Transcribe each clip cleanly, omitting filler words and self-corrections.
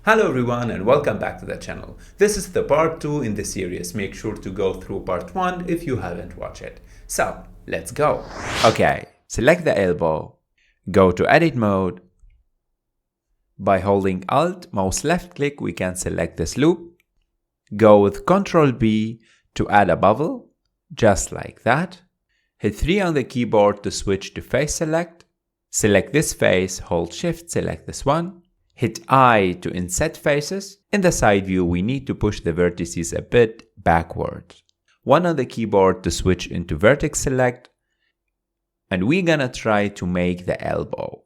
Hello everyone and welcome back to the channel. This is the part 2 in the series. Make sure to go through part 1 if you haven't watched it. So, let's go. Okay, select the elbow. Go to edit mode. By holding Alt, mouse left click, we can select this loop. Go with Ctrl B to add a bubble, just like that. Hit 3 on the keyboard to switch to face select. Select this face, hold Shift, select this one. Hit I to inset faces. In the side view, we need to push the vertices a bit backwards. 1 on the keyboard to switch into vertex select. And we're gonna try to make the elbow.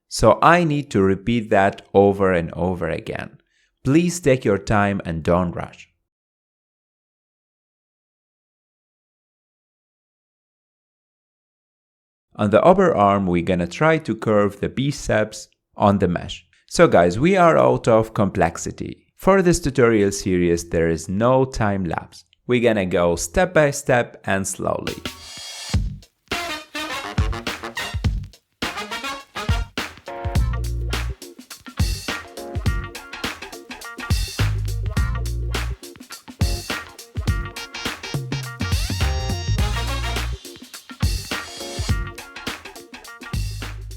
So I need to repeat that over and over again. Please take your time and don't rush. On the upper arm, we're gonna try to curve the biceps on the mesh. So guys, we are out of complexity. For this tutorial series, there is no time lapse. We're gonna go step by step and slowly.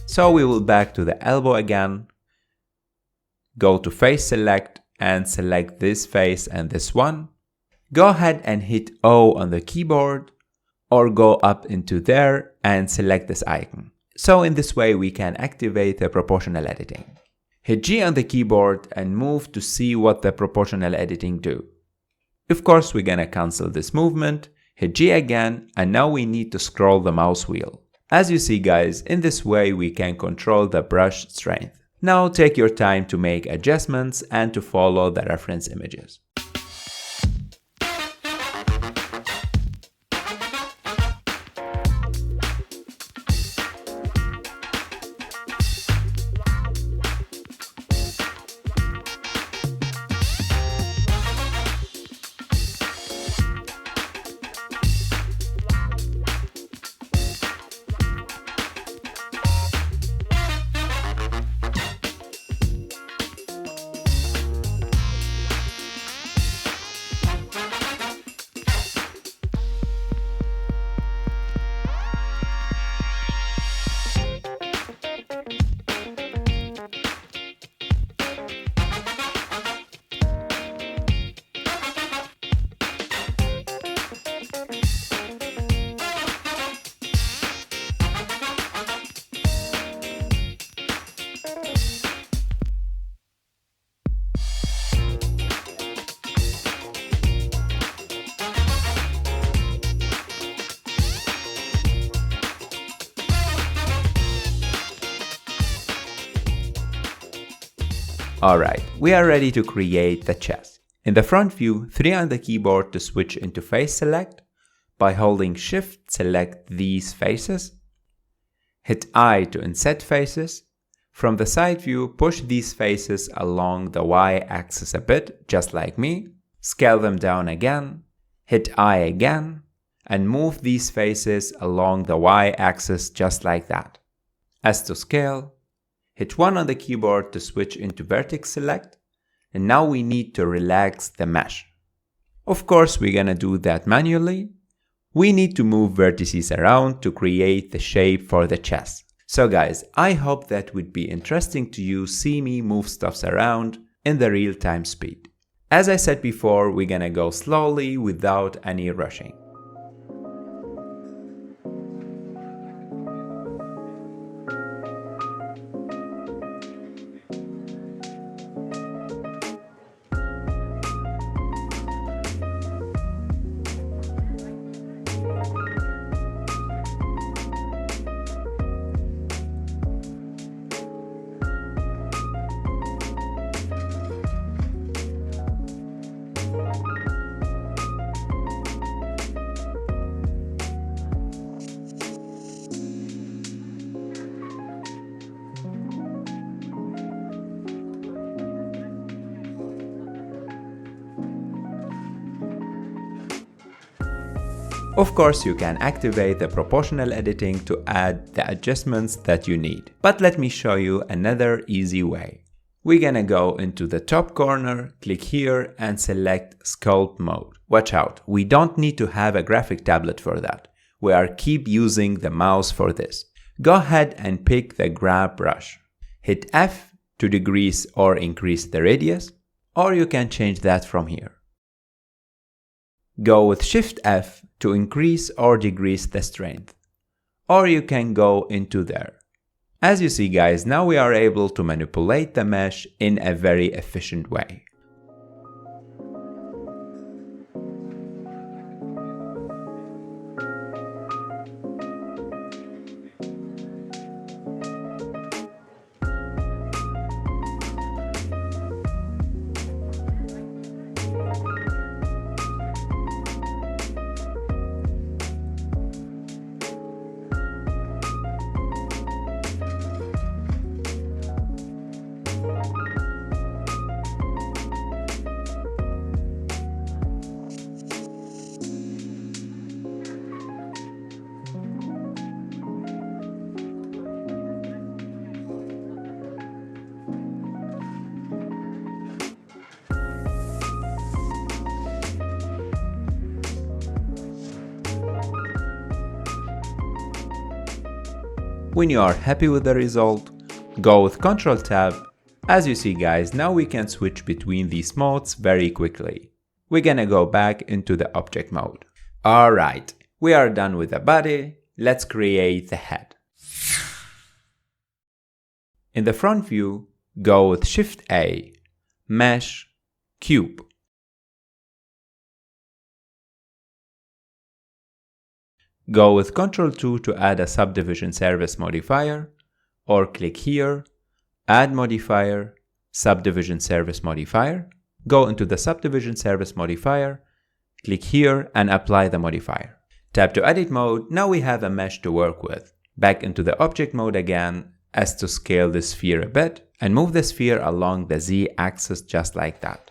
So we will back to the elbow again. Go to face select and select this face and this one. Go ahead and hit O on the keyboard or go up into there and select this icon. So in this way we can activate the proportional editing. Hit G on the keyboard and move to see what the proportional editing do. Of course we're gonna cancel this movement, hit G again, and now we need to scroll the mouse wheel. As you see guys, in this way we can control the brush strength. Now take your time to make adjustments and to follow the reference images. Alright, we are ready to create the chest. In the front view, 3 on the keyboard to switch into face select. By holding Shift, select these faces. Hit I to inset faces. From the side view, push these faces along the Y-axis a bit, just like me. Scale them down again. Hit I again. And move these faces along the Y-axis just like that. As to scale, hit 1 on the keyboard to switch into vertex select, and now we need to relax the mesh. Of course, we're gonna do that manually. We need to move vertices around to create the shape for the chest. So guys, I hope that would be interesting to you see me move stuffs around in the real-time speed. As I said before, we're gonna go slowly without any rushing. Of course, you can activate the proportional editing to add the adjustments that you need. But let me show you another easy way. We're gonna go into the top corner, click here and select Sculpt mode. Watch out, we don't need to have a graphic tablet for that. We are keep using the mouse for this. Go ahead and pick the grab brush. Hit F to decrease or increase the radius, or you can change that from here. Go with Shift F to increase or decrease the strength, or you can go into there. As you see guys, now we are able to manipulate the mesh in a very efficient way. When you are happy with the result, go with Ctrl Tab. As you see guys, now we can switch between these modes very quickly. We're gonna go back into the object mode. Alright, we are done with the body. Let's create the head. In the front view, go with Shift A, Mesh, Cube. Go with Ctrl 2 to add a subdivision surface modifier, or click here, Add Modifier, Subdivision Surface Modifier. Go into the Subdivision Surface Modifier, click here and apply the modifier. Tap to Edit mode. Now we have a mesh to work with. Back into the Object mode again, as to scale the sphere a bit, and move the sphere along the Z axis just like that.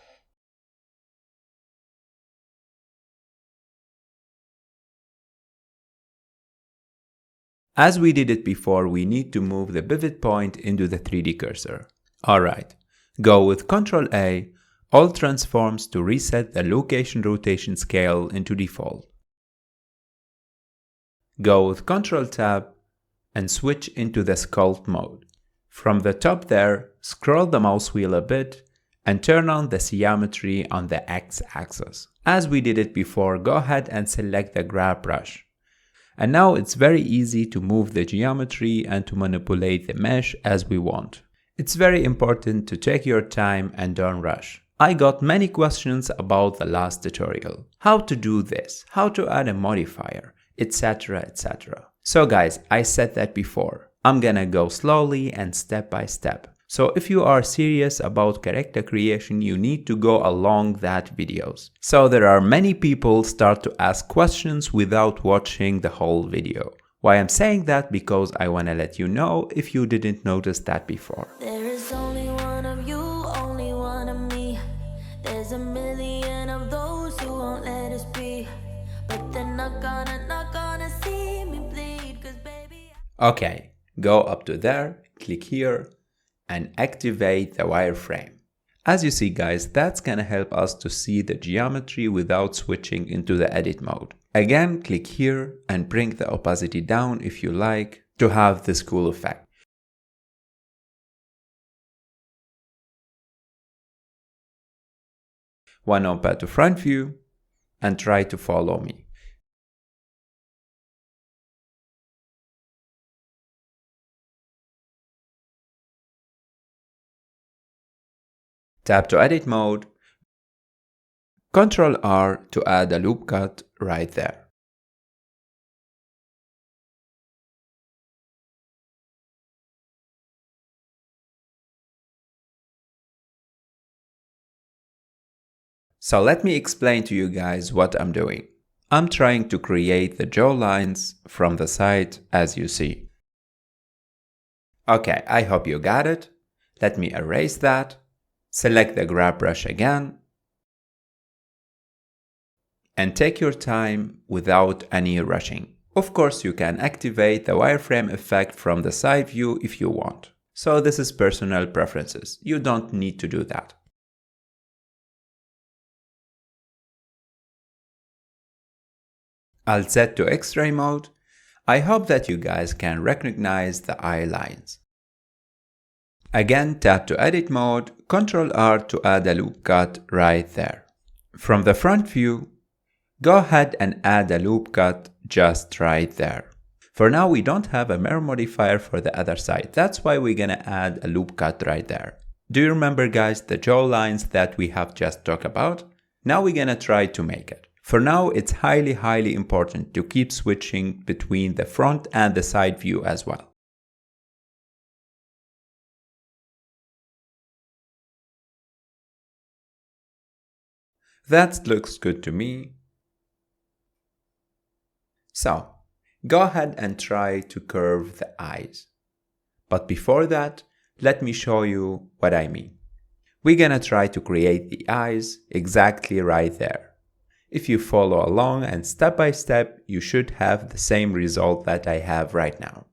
As we did it before, we need to move the pivot point into the 3D cursor. Alright, go with Ctrl A, all transforms to reset the location rotation scale into default. Go with Ctrl Tab and switch into the Sculpt mode. From the top there, scroll the mouse wheel a bit and turn on the geometry on the X-axis. As we did it before, go ahead and select the grab brush. And now it's very easy to move the geometry and to manipulate the mesh as we want. It's very important to take your time and don't rush. I got many questions about the last tutorial. How to do this, how to add a modifier, etc, etc. So guys, I said that before. I'm gonna go slowly and step by step. So if you are serious about character creation, you need to go along that videos. So there are many people start to ask questions without watching the whole video. Why I'm saying that? Because I wanna let you know if you didn't notice that before. There is only one of you, only one of me. There's a million of those who won't let us be. But they're not gonna see me bleed, 'cause baby. Okay, go up to there, click here, and activate the wireframe. As you see guys, that's gonna help us to see the geometry without switching into the edit mode. Again, click here and bring the opacity down if you like to have this cool effect. One notepad to front view and try to follow me. Tap to edit mode, Ctrl R to add a loop cut right there. So let me explain to you guys what I'm doing. I'm trying to create the jaw lines from the side as you see. Okay, I hope you got it. Let me erase that. Select the grab brush again and take your time without any rushing. Of course, you can activate the wireframe effect from the side view if you want. So this is personal preferences. You don't need to do that. I'll set to X-ray mode. I hope that you guys can recognize the eye lines. Again, tap to edit mode, Ctrl R to add a loop cut right there. From the front view, go ahead and add a loop cut just right there. For now, we don't have a mirror modifier for the other side. That's why we're gonna add a loop cut right there. Do you remember, guys, the jaw lines that we have just talked about? Now we're gonna try to make it. For now, it's highly important to keep switching between the front and the side view as well. That looks good to me. So, go ahead and try to curve the eyes. But before that, let me show you what I mean. We're gonna try to create the eyes exactly right there. If you follow along and step by step, you should have the same result that I have right now.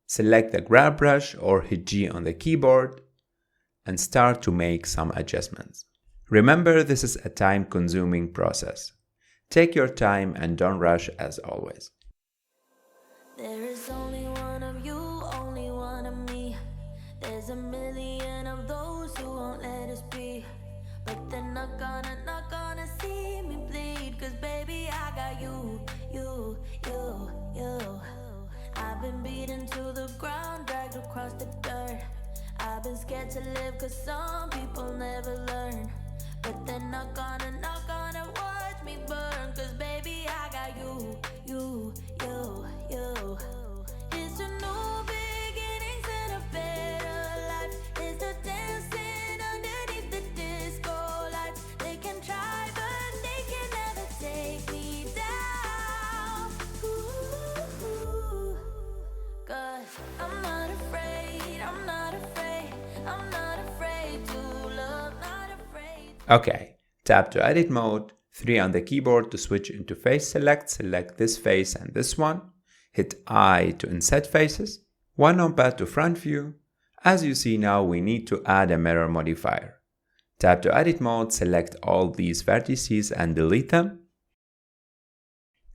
Select the grab brush or hit G on the keyboard and start to make some adjustments. Remember, this is a time-consuming process. Take your time and don't rush as always. There is only one of you, only one of me. There's a million of those who won't let us be, but they're not gonna see me bleed. Cause baby, I got you. I've been beaten to the ground, dragged across the dirt. I've been scared to live cause some people never learn, but they're not gonna watch me burn. Cause baby, I got you. It's a new beginnings and a better life. It's the dancing underneath the disco lights. They can try but they can never take me down. Ooh, cause I'm not afraid, I'm not afraid, I'm not afraid to love, not afraid. Okay, tap to edit mode, 3 on the keyboard to switch into face select, select this face and this one. Hit I to inset faces, 1 on pad to front view. As you see now, we need to add a mirror modifier. Tap to edit mode, select all these vertices and delete them.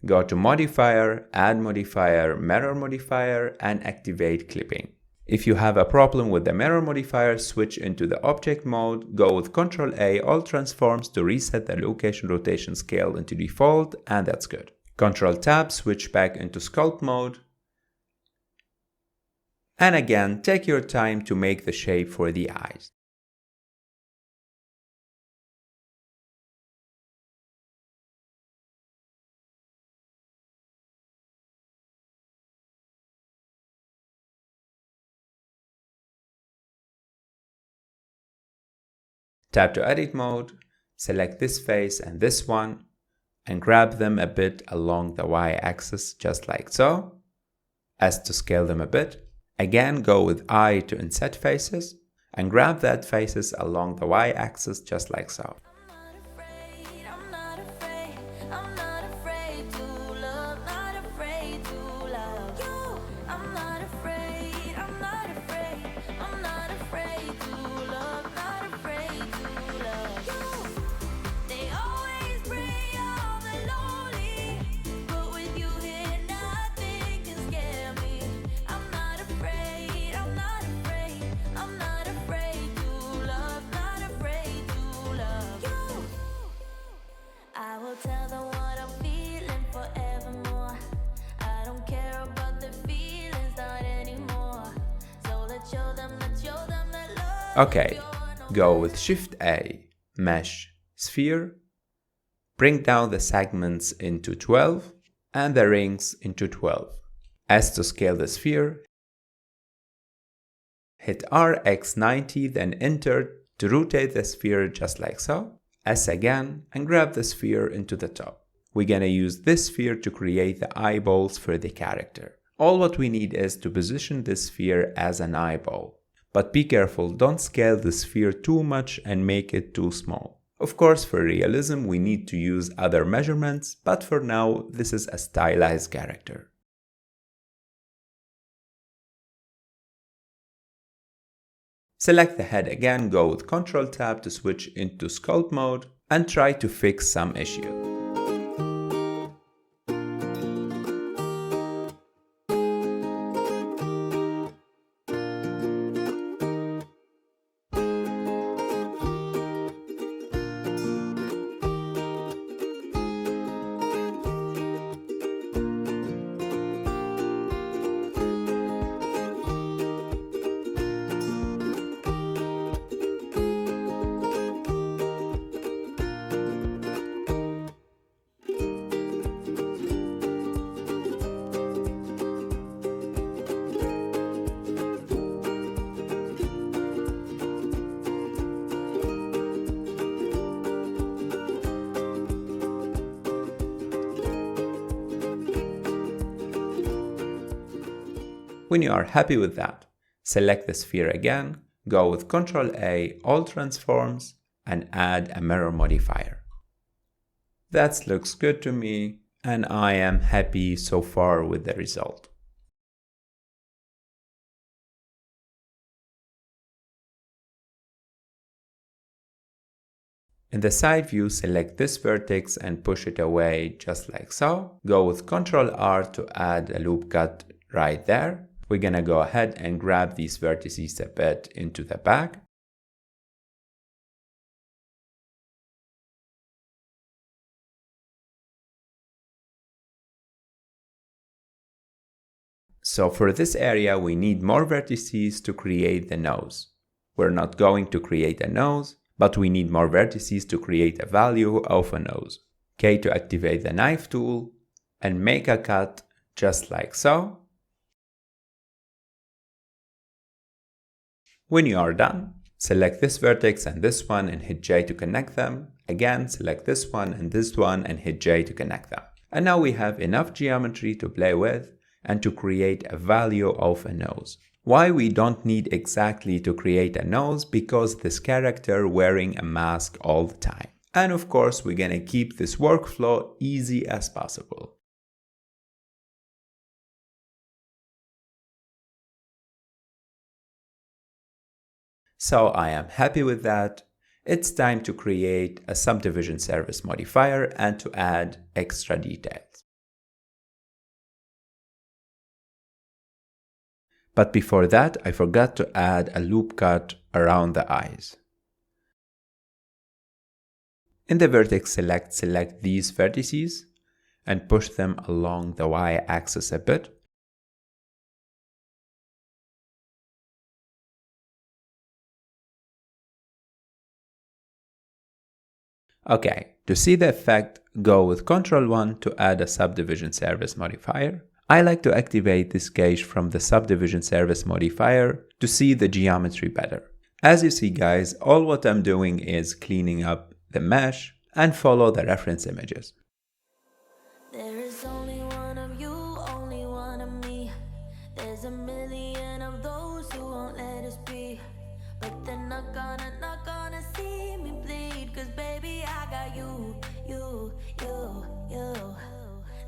Go to modifier, add modifier, mirror modifier, and activate clipping. If you have a problem with the mirror modifier, switch into the object mode, go with Ctrl A, all transforms to reset the location rotation scale into default, and that's good. Ctrl Tab, switch back into sculpt mode. And again, take your time to make the shape for the eyes. Tap to edit mode, select this face and this one, and grab them a bit along the y-axis, just like so. As to scale them a bit, again go with I to inset faces, and grab that faces along the y-axis, just like so. Tell them what I'm feeling forevermore. I don't care about the feelings, not anymore. So let's show them that love. Okay, go with Shift A, Mesh, Sphere. Bring down the segments into 12 and the rings into 12. As to scale the sphere, hit RX90, then Enter to rotate the sphere just like so. S again, and grab the sphere into the top. We're gonna use this sphere to create the eyeballs for the character. All what we need is to position this sphere as an eyeball. But be careful, don't scale the sphere too much and make it too small. Of course, for realism, we need to use other measurements, but for now, this is a stylized character. Select the head again, go with Ctrl Tab to switch into sculpt mode and try to fix some issue. When you are happy with that, select the sphere again, go with Ctrl A, All Transforms, and add a mirror modifier. That looks good to me, and I am happy so far with the result. In the side view, select this vertex and push it away just like so. Go with Ctrl R to add a loop cut right there. We're gonna go ahead and grab these vertices a bit into the back. So for this area, we need more vertices to create the nose. We're not going to create a nose, but we need more vertices to create a value of a nose. Okay, to activate the knife tool and make a cut just like so. When you are done, select this vertex and this one and hit J to connect them. Again, select this one and hit J to connect them. And now we have enough geometry to play with and to create a value of a nose. Why we don't need exactly to create a nose? Because this character wearing a mask all the time. And of course, we're gonna keep this workflow easy as possible. So I am happy with that. It's time to create a subdivision service modifier and to add extra details. But before that, I forgot to add a loop cut around the eyes. In the vertex select these vertices and push them along the y-axis a bit. Okay, to see the effect, go with Ctrl 1 to add a subdivision service modifier. I like to activate this gauge from the subdivision service modifier to see the geometry better. As you see guys, all what I'm doing is cleaning up the mesh and follow the reference images. There is only one of you, only one of me. There's a million of those who won't let us be. But they're not gonna see me bleed. Cause baby, I got you.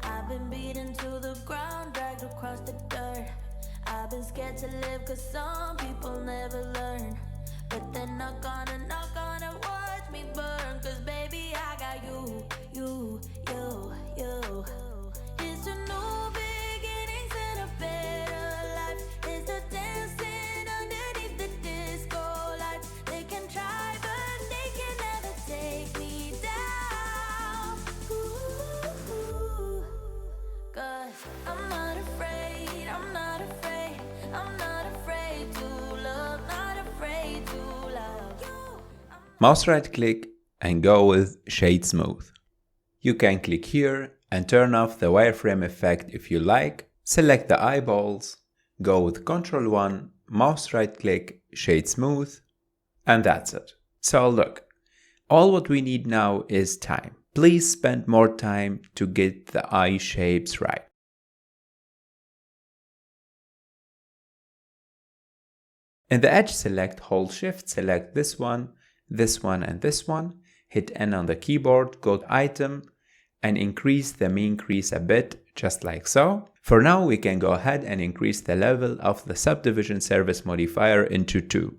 I've been beaten to the ground, dragged across the dirt. I've been scared to live cause some people never learn. But they're not gonna watch me burn. Cause baby, I got you. It's a new beginnings and a better life. It's the dancing underneath the disco lights. They can try but they can never take me down. Ooh, cause I'm not afraid, I'm not afraid, I'm not afraid to love, not afraid to love you. Mouse right click and go with Shade Smooth. You can click here and turn off the wireframe effect if you like. Select the eyeballs, go with Ctrl 1, mouse right click, Shade Smooth, and that's it. So look, all what we need now is time. Please spend more time to get the eye shapes right. In the edge select, hold shift, select this one, and this one. Hit N on the keyboard, go to item, and increase the mean crease a bit, just like so. For now, we can go ahead and increase the level of the subdivision service modifier into 2.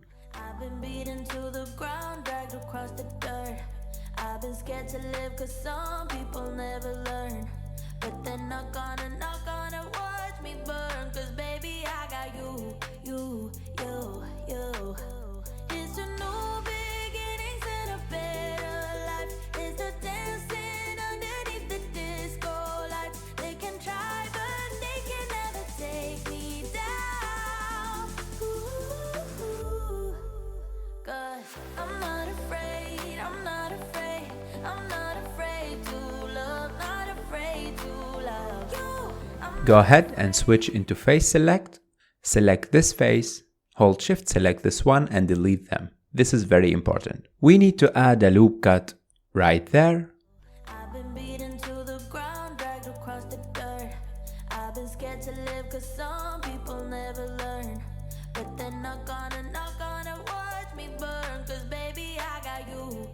Go ahead and switch into face select. Select this face, hold shift, select this one and delete them. This is very important. We need to add a loop cut right there. I've been beaten to the ground, dragged across the dirt. I've been scared to live cause some people never learn. But they're not gonna watch me burn. Cause baby I got you.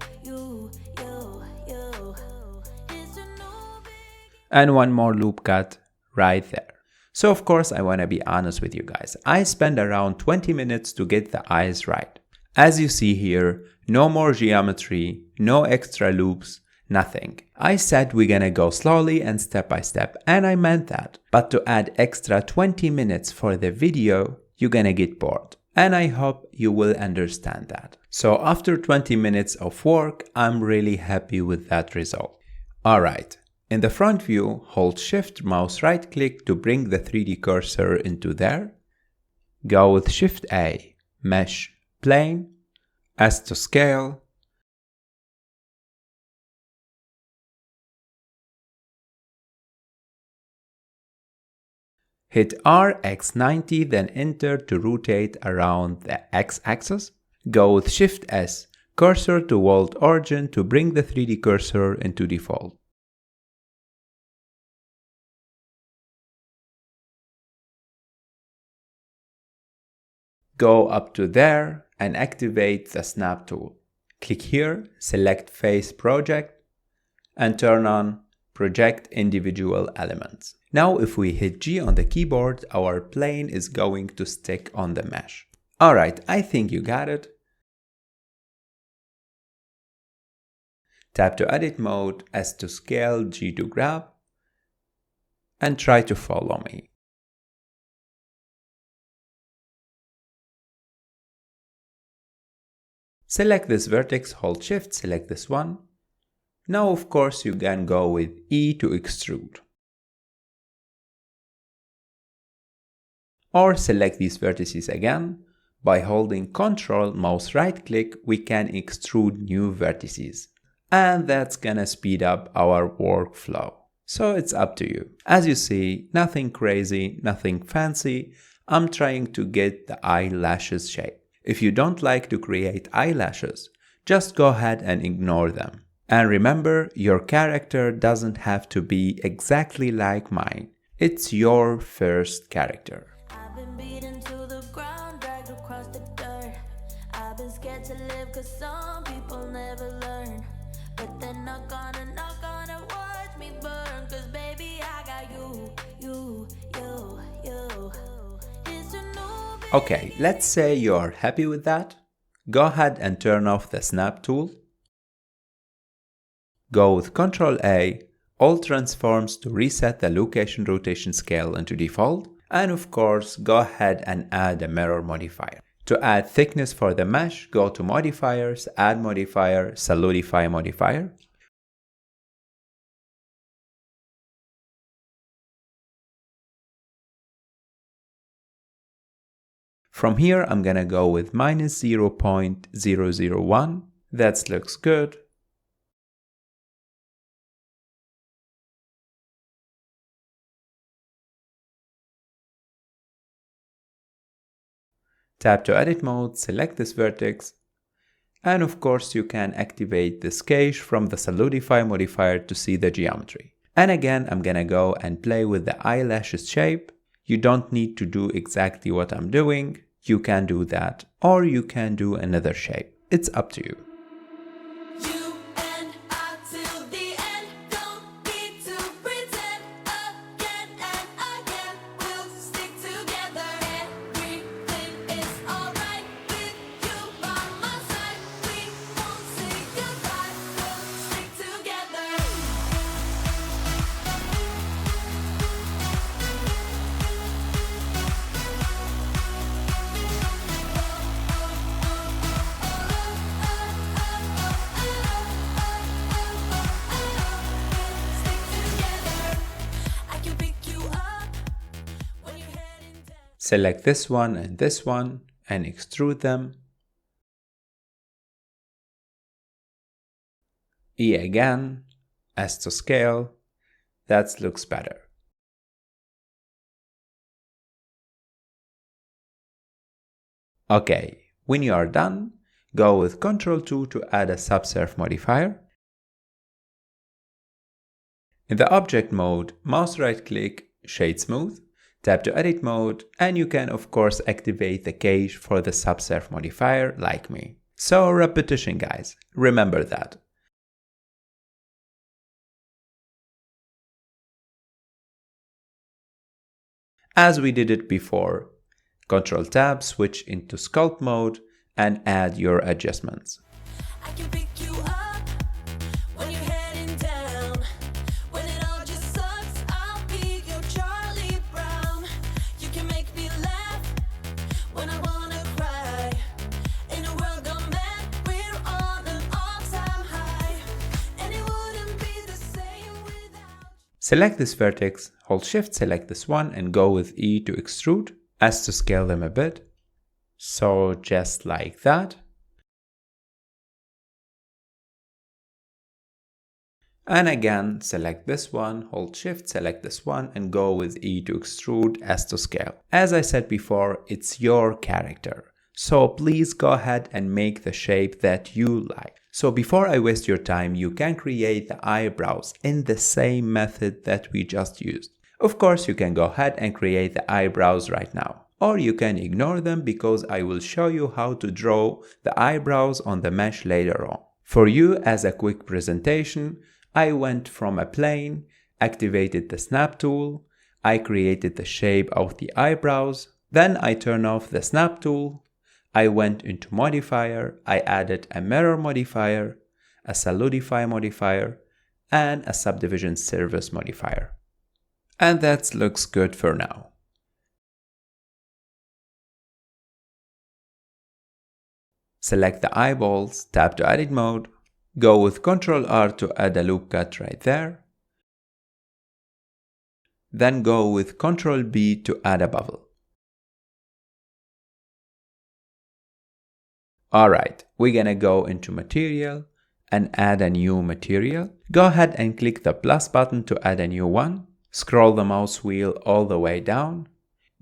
It's a new beginning. And one more loop cut right there. So of course I want to be honest with you guys. I spent around 20 minutes to get the eyes right. As you see here, no more geometry, no extra loops, nothing. I said we're gonna go slowly and step by step, and I meant that. But to add extra 20 minutes for the video, you're gonna get bored. And I hope you will understand that. So after 20 minutes of work, I'm really happy with that result. Alright, in the front view, hold shift, mouse right click to bring the 3D cursor into there. Go with shift A, mesh, plane, as to scale, hit RX90, then enter to rotate around the X-axis. Go with shift S, cursor to world origin to bring the 3D cursor into default. Go up to there and activate the snap tool. Click here, select face project and turn on project individual elements. Now if we hit G on the keyboard, our plane is going to stick on the mesh. Alright, I think you got it. Tap to edit mode, S to scale, G to grab, and try to follow me. Select this vertex, hold shift, select this one. Now of course you can go with E to extrude. Or select these vertices again. By holding Ctrl, mouse right click, we can extrude new vertices. And that's gonna speed up our workflow. So it's up to you. As you see, nothing crazy, nothing fancy. I'm trying to get the eyelashes shape. If you don't like to create eyelashes, just go ahead and ignore them. And remember, your character doesn't have to be exactly like mine. It's your first character. I've been beaten to the ground, dragged across the dirt. I've been scared to live cause some people never learn. But they're not gonna watch me burn. Cause baby I got you. It's a new Okay, let's say you're happy with that. Go ahead and turn off the snap tool. Go with Ctrl A, all transforms to reset the location rotation scale into default. And of course, go ahead and add a mirror modifier. To add thickness for the mesh, go to modifiers, add modifier, solidify modifier. From here, I'm gonna go with minus 0.001. That looks good. Tap to edit mode, select this vertex. And of course, you can activate this cache from the solidify modifier to see the geometry. And again, I'm gonna go and play with the eyelashes shape. You don't need to do exactly what I'm doing. You can do that, or you can do another shape. It's up to you. You and I till the end, don't need to pretend. Again and again, we'll stick together. Everything is alright with you by my side. We won't say goodbye, we'll stick together. I can pick you up when you're heading down. Select this one and extrude them. E again, S to scale. That looks better. Okay, when you are done, go with Ctrl 2 to add a subsurf modifier. In the object mode, mouse right click, shade smooth, tap to edit mode, and you can of course activate the cache for the subsurf modifier like me. So repetition guys, remember that. As we did it before, Ctrl tab, switch into sculpt mode and add your adjustments. I can pick you up when you're heading down. When it all just sucks, I'll be your Charlie Brown. You can make me laugh when I wanna cry. In a world gone mad, we're on an all-time high. And it wouldn't be the same without. Select this vertex, hold shift, select this one and go with E to extrude as to scale them a bit. So just like that. And again, select this one, hold shift, select this one and go with E to extrude as to scale. As I said before, it's your character. So please go ahead and make the shape that you like. So before I waste your time, you can create the eyebrows in the same method that we just used. Of course, you can go ahead and create the eyebrows right now. Or you can ignore them because I will show you how to draw the eyebrows on the mesh later on. For you, as a quick presentation, I went from a plane, activated the snap tool, I created the shape of the eyebrows, then I turned off the snap tool, I went into modifier, I added a mirror modifier, a solidify modifier, and a subdivision surface modifier. And that looks good for now. Select the eyeballs, tap to edit mode, go with Ctrl R to add a loop cut right there. Then go with Ctrl B to add a bubble. Alright, we're gonna go into material and add a new material. Go ahead and click the plus button to add a new one. Scroll the mouse wheel all the way down.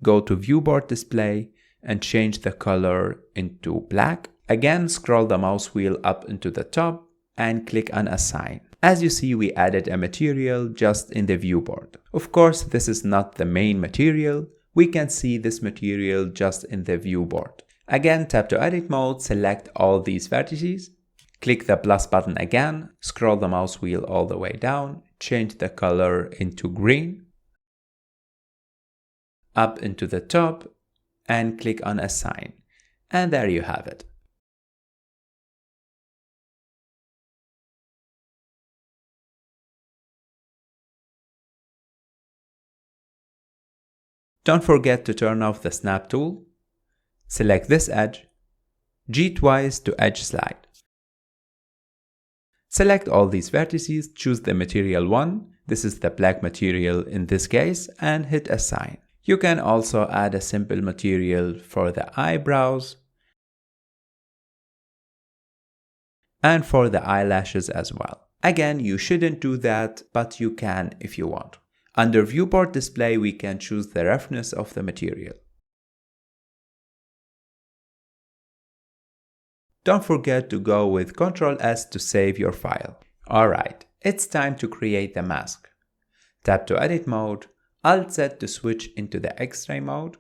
Go to viewport display and change the color into black. Again, scroll the mouse wheel up into the top and click on assign. As you see, we added a material just in the viewport. Of course, this is not the main material. We can see this material just in the viewport. Again, tap to edit mode, select all these vertices. Click the plus button again, scroll the mouse wheel all the way down, change the color into green. Up into the top and click on assign. And there you have it. Don't forget to turn off the snap tool. Select this edge, G twice to edge slide. Select all these vertices, choose the material one, this is the black material in this case, and hit assign. You can also add a simple material for the eyebrows and for the eyelashes as well. Again, you shouldn't do that, but you can if you want. Under viewport display, we can choose the roughness of the material. Don't forget to go with Ctrl S to save your file. Alright, it's time to create the mask. Tap to edit mode, Alt Z to switch into the X-ray mode.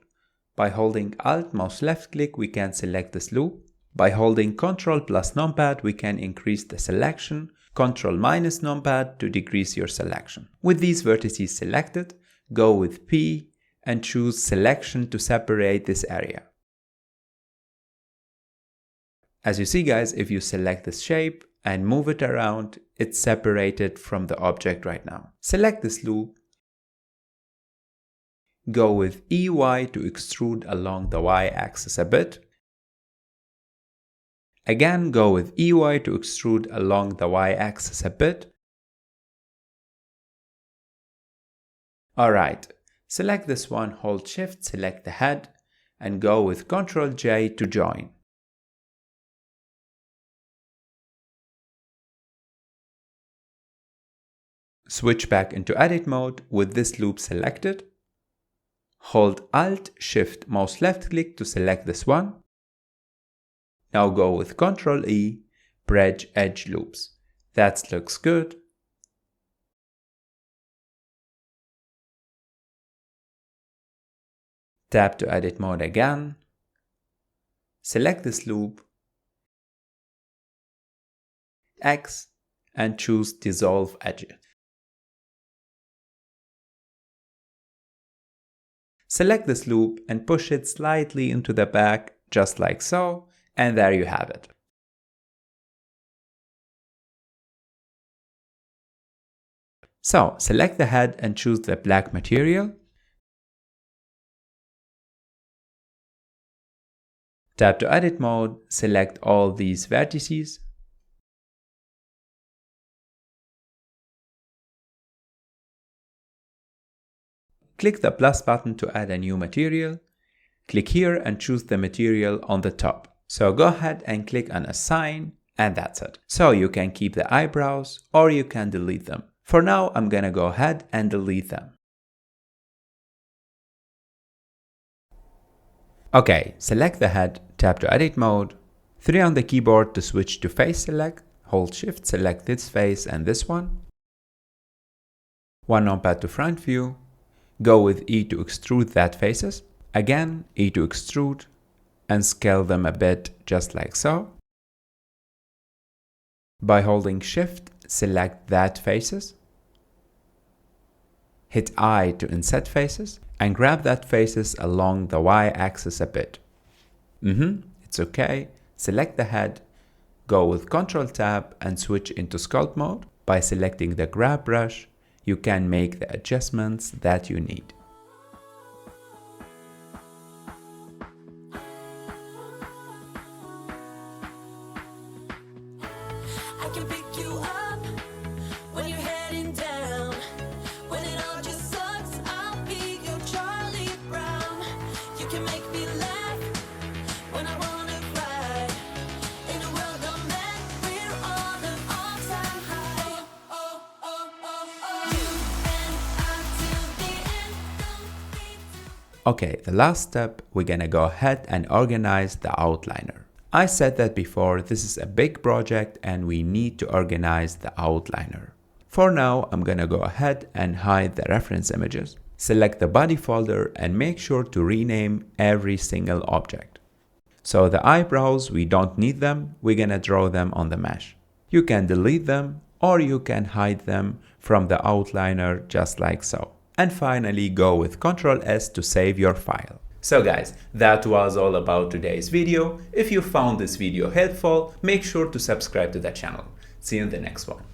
By holding Alt mouse left click, we can select this loop. By holding Ctrl plus numpad, we can increase the selection. Ctrl minus numpad to decrease your selection. With these vertices selected, go with P and choose selection to separate this area. As you see guys, if you select this shape and move it around, it's separated from the object right now. Select this loop. Go with EY to extrude along the Y-axis a bit. Again, go with EY to extrude along the Y-axis a bit. Alright, select this one, hold shift, select the head, and go with Ctrl J to join. Switch back into edit mode with this loop selected. Hold Alt Shift mouse left click to select this one. Now go with Ctrl E, bridge edge loops. That looks good. Tap to edit mode again. Select this loop, X, and choose dissolve edges. Select this loop and push it slightly into the back, just like so, and there you have it. So, select the head and choose the black material. Tap to edit mode, select all these vertices. Click the plus button to add a new material. Click here and choose the material on the top. So go ahead and click on assign, and that's it. So you can keep the eyebrows or you can delete them. For now, I'm gonna go ahead and delete them. Okay, select the head, tap to edit mode, 3 on the keyboard to switch to face select, hold shift, select this face and this one. 1 numpad to front view, go with E to extrude that faces, again E to extrude, and scale them a bit just like so. By holding shift, select that faces, hit I to inset faces, and grab that faces along the y-axis a bit. It's okay. Select the head, go with Ctrl Tab and switch into sculpt mode. By selecting the grab brush, you can make the adjustments that you need. I can pick you up when you're heading down. When it all just sucks, I'll be your Charlie Brown. You can make me laugh when I wanna cry. In a world of men, we're on an all-time high. You and I till the end, don't be too. Okay, the last step, we're gonna go ahead and organize the outliner. I said that before, this is a big project and we need to organize the outliner. For now, I'm gonna go ahead and hide the reference images. Select the body folder and make sure to rename every single object. So the eyebrows, we don't need them, we're gonna draw them on the mesh. You can delete them or you can hide them from the outliner just like so. And finally, go with Ctrl S to save your file. So guys, that was all about today's video. If you found this video helpful, make sure to subscribe to the channel. See you in the next one.